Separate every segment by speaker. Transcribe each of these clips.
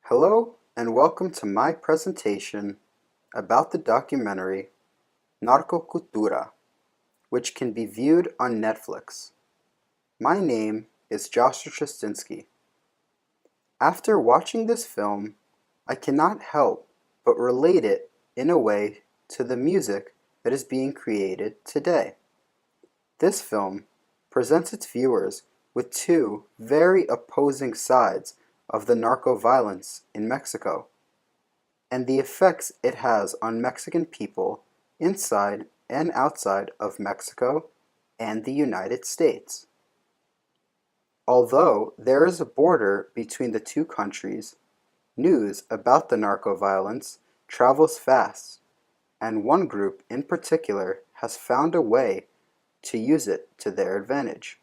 Speaker 1: Hello and welcome to my presentation about the documentary Narco Cultura, which can be viewed on Netflix. My name is Joshua Trostinsky. After watching this film, I cannot help but relate it in a way to the music that is being created today. This film presents its viewers with two very opposing sides of the narco violence in Mexico and the effects it has on Mexican people inside and outside of Mexico and the United States. Although there is a border between the two countries, news about the narco violence travels fast, and one group in particular has found a way to use it to their advantage,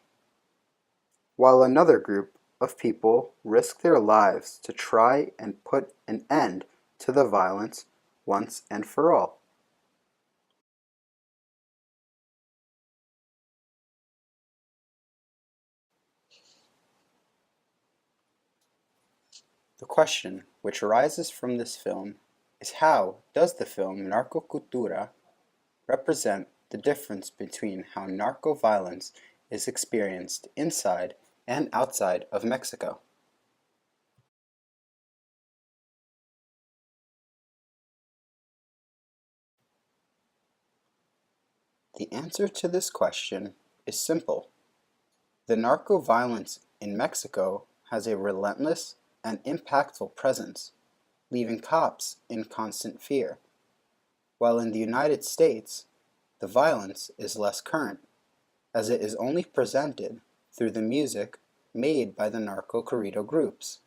Speaker 1: while another group of people risk their lives to try and put an end to the violence once and for all. The question which arises from this film is, how does the film Narco Cultura represent the difference between how narco violence is experienced inside and outside of Mexico? The answer to this question is simple. The narco violence in Mexico has a relentless and impactful presence, leaving cops in constant fear, while in the United States, the violence is less current, as it is only presented through the music made by the narco corrido groups.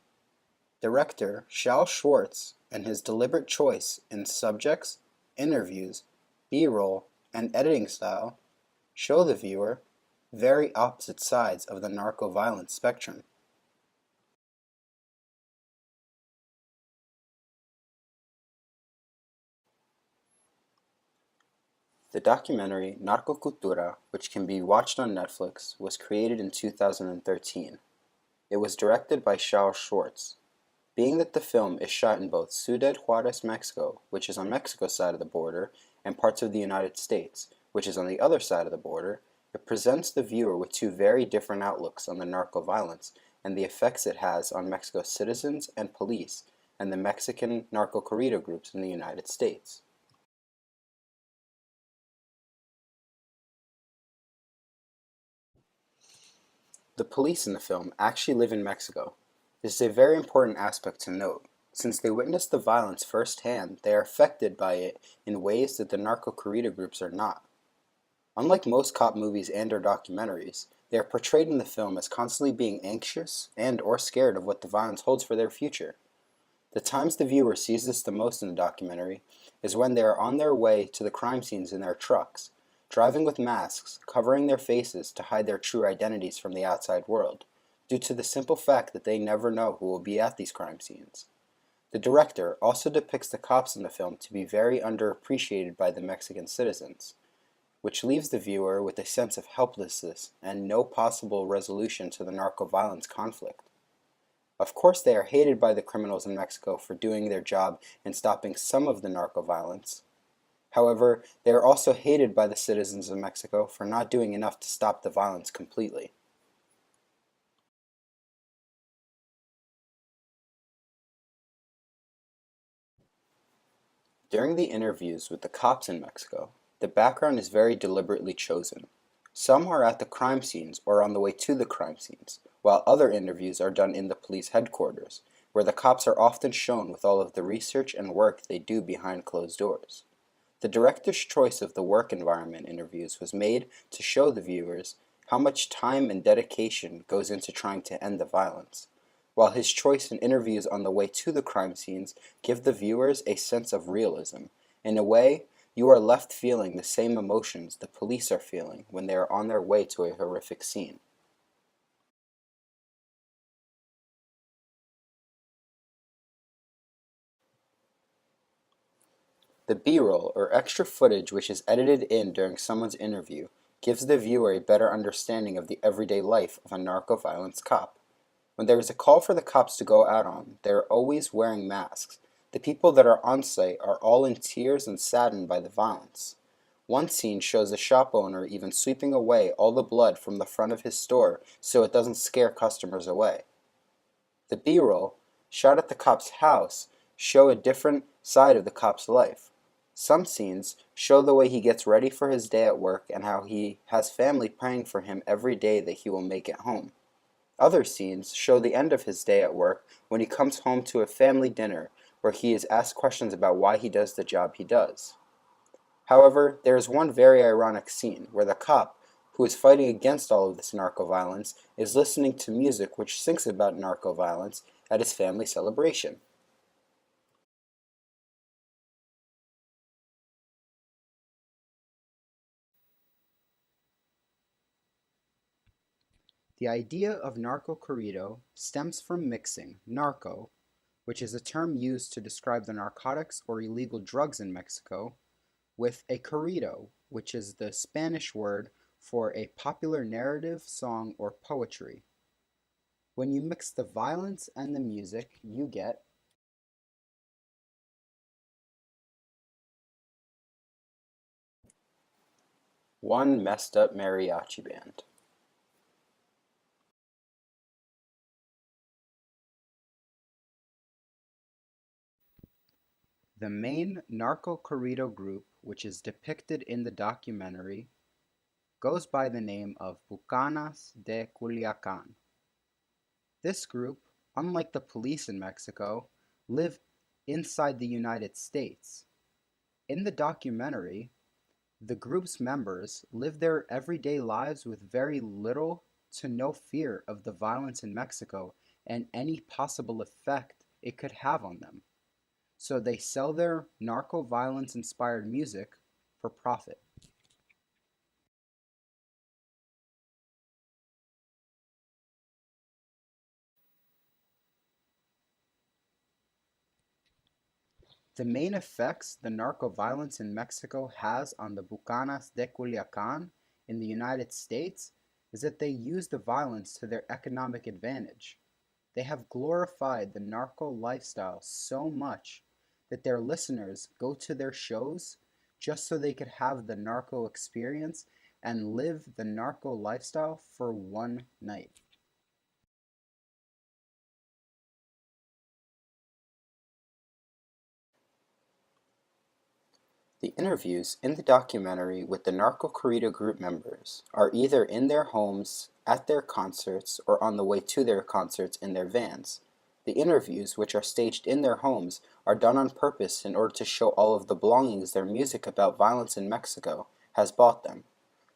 Speaker 1: Director Shal Schwartz and his deliberate choice in subjects, interviews, B-roll, and editing style show the viewer very opposite sides of the narco violence spectrum. The documentary Narco Cultura, which can be watched on Netflix, was created in 2013. It was directed by Shal Schwartz. Being that the film is shot in both Ciudad Juarez, Mexico, which is on Mexico's side of the border, and parts of the United States, which is on the other side of the border, it presents the viewer with two very different outlooks on the narco violence and the effects it has on Mexico's citizens and police and the Mexican narco corrido groups in the United States. The police in the film actually live in Mexico. This is a very important aspect to note. Since they witness the violence firsthand, they are affected by it in ways that the narco corrido groups are not. Unlike most cop movies and or documentaries, they are portrayed in the film as constantly being anxious and or scared of what the violence holds for their future. The times the viewer sees this the most in the documentary is when they are on their way to the crime scenes in their trucks, driving with masks, covering their faces to hide their true identities from the outside world, due to the simple fact that they never know who will be at these crime scenes. The director also depicts the cops in the film to be very underappreciated by the Mexican citizens, which leaves the viewer with a sense of helplessness and no possible resolution to the narco violence conflict. Of course, they are hated by the criminals in Mexico for doing their job and stopping some of the narco violence. However, they are also hated by the citizens of Mexico for not doing enough to stop the violence completely. During the interviews with the cops in Mexico, the background is very deliberately chosen. Some are at the crime scenes or on the way to the crime scenes, while other interviews are done in the police headquarters, where the cops are often shown with all of the research and work they do behind closed doors. The director's choice of the work environment interviews was made to show the viewers how much time and dedication goes into trying to end the violence, while his choice in interviews on the way to the crime scenes give the viewers a sense of realism. In a way, you are left feeling the same emotions the police are feeling when they are on their way to a horrific scene. The B-roll, or extra footage which is edited in during someone's interview, gives the viewer a better understanding of the everyday life of a narco-violence cop. When there is a call for the cops to go out on, they are always wearing masks. The people that are on site are all in tears and saddened by the violence. One scene shows a shop owner even sweeping away all the blood from the front of his store so it doesn't scare customers away. The B-roll, shot at the cop's house, show a different side of the cop's life. Some scenes show the way he gets ready for his day at work and how he has family praying for him every day that he will make it home. Other scenes show the end of his day at work when he comes home to a family dinner where he is asked questions about why he does the job he does. However, there is one very ironic scene where the cop, who is fighting against all of this narco violence, is listening to music which sings about narco violence at his family celebration. The idea of narco corrido stems from mixing narco, which is a term used to describe the narcotics or illegal drugs in Mexico, with a corrido, which is the Spanish word for a popular narrative, song, or poetry. When you mix the violence and the music, you get one messed up mariachi band. The main narco corrido group, which is depicted in the documentary, goes by the name of Bucanas de Culiacan. This group, unlike the police in Mexico, live inside the United States. In the documentary, the group's members live their everyday lives with very little to no fear of the violence in Mexico and any possible effect it could have on them. So they sell their narco violence inspired music for profit. The main effects the narco violence in Mexico has on the Bucanas de Culiacan in the United States is that they use the violence to their economic advantage. They have glorified the narco lifestyle so much that their listeners go to their shows just so they could have the narco experience and live the narco lifestyle for one night. The interviews in the documentary with the Narco Corrido group members are either in their homes, at their concerts, or on the way to their concerts in their vans. The interviews, which are staged in their homes, are done on purpose in order to show all of the belongings their music about violence in Mexico has bought them.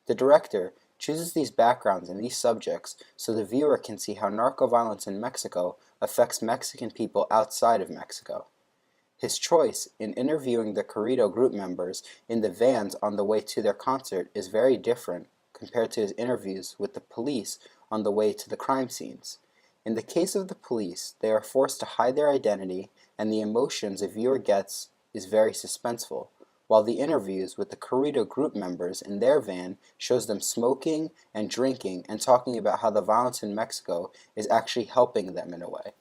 Speaker 1: The director chooses these backgrounds and these subjects so the viewer can see how narco violence in Mexico affects Mexican people outside of Mexico. His choice in interviewing the Corrido group members in the vans on the way to their concert is very different compared to his interviews with the police on the way to the crime scenes. In the case of the police, they are forced to hide their identity, and the emotions a viewer gets is very suspenseful, while the interviews with the Corrido group members in their van shows them smoking and drinking and talking about how the violence in Mexico is actually helping them in a way.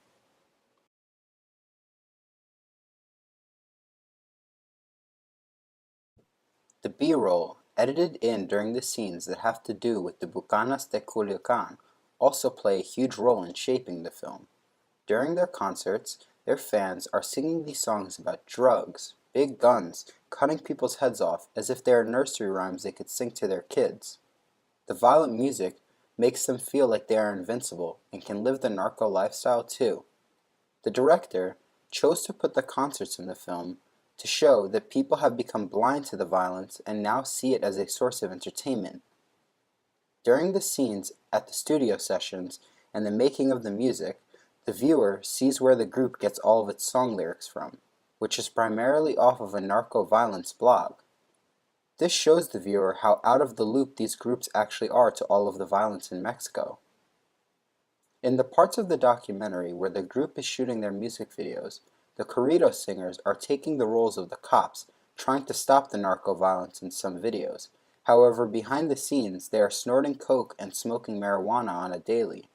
Speaker 1: The B-roll, edited in during the scenes that have to do with the Bucanas de Culiacan, also play a huge role in shaping the film. During their concerts, their fans are singing these songs about drugs, big guns, cutting people's heads off as if they are nursery rhymes they could sing to their kids. The violent music makes them feel like they are invincible and can live the narco lifestyle too. The director chose to put the concerts in the film to show that people have become blind to the violence and now see it as a source of entertainment. During the scenes at the studio sessions and the making of the music, the viewer sees where the group gets all of its song lyrics from, which is primarily off of a narco violence blog. This shows the viewer how out of the loop these groups actually are to all of the violence in Mexico. In the parts of the documentary where the group is shooting their music videos, the corrido singers are taking the roles of the cops, trying to stop the narco violence in some videos. However, behind the scenes, they are snorting coke and smoking marijuana on a daily.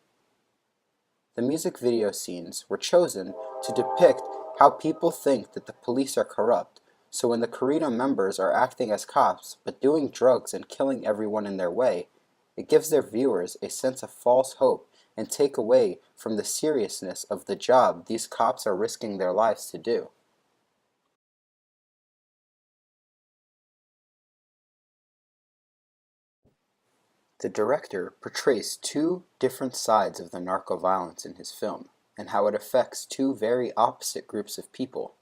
Speaker 1: The music video scenes were chosen to depict how people think that the police are corrupt, so when the corrido members are acting as cops but doing drugs and killing everyone in their way, it gives their viewers a sense of false hope and take away from the seriousness of the job these cops are risking their lives to do. The director portrays two different sides of the narco violence in his film, and how it affects two very opposite groups of people.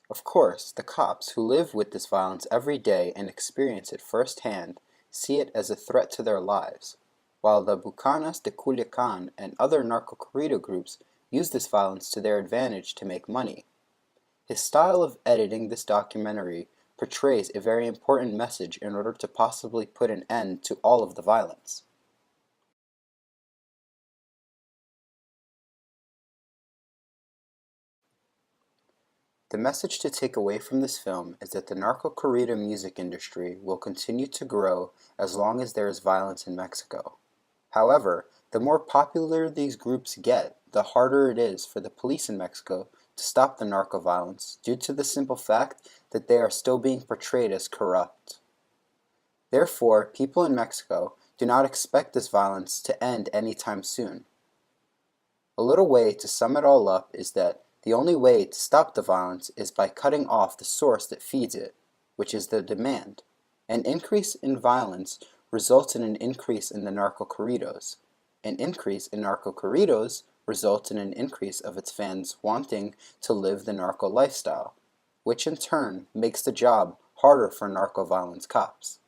Speaker 1: Of course, the cops who live with this violence every day and experience it firsthand see it as a threat to their lives, while the Bucanas de Culiacan and other narco corrido groups use this violence to their advantage to make money. His style of editing this documentary portrays a very important message in order to possibly put an end to all of the violence. The message to take away from this film is that the narco corrido music industry will continue to grow as long as there is violence in Mexico. However, the more popular these groups get, the harder it is for the police in Mexico to stop the narco violence due to the simple fact that they are still being portrayed as corrupt. Therefore, people in Mexico do not expect this violence to end anytime soon. A little way to sum it all up is that the only way to stop the violence is by cutting off the source that feeds it, which is the demand. An increase in violence results in an increase in the narco corridos. An increase in narco corridos results in an increase of its fans wanting to live the narco lifestyle, which in turn makes the job harder for narco violence cops.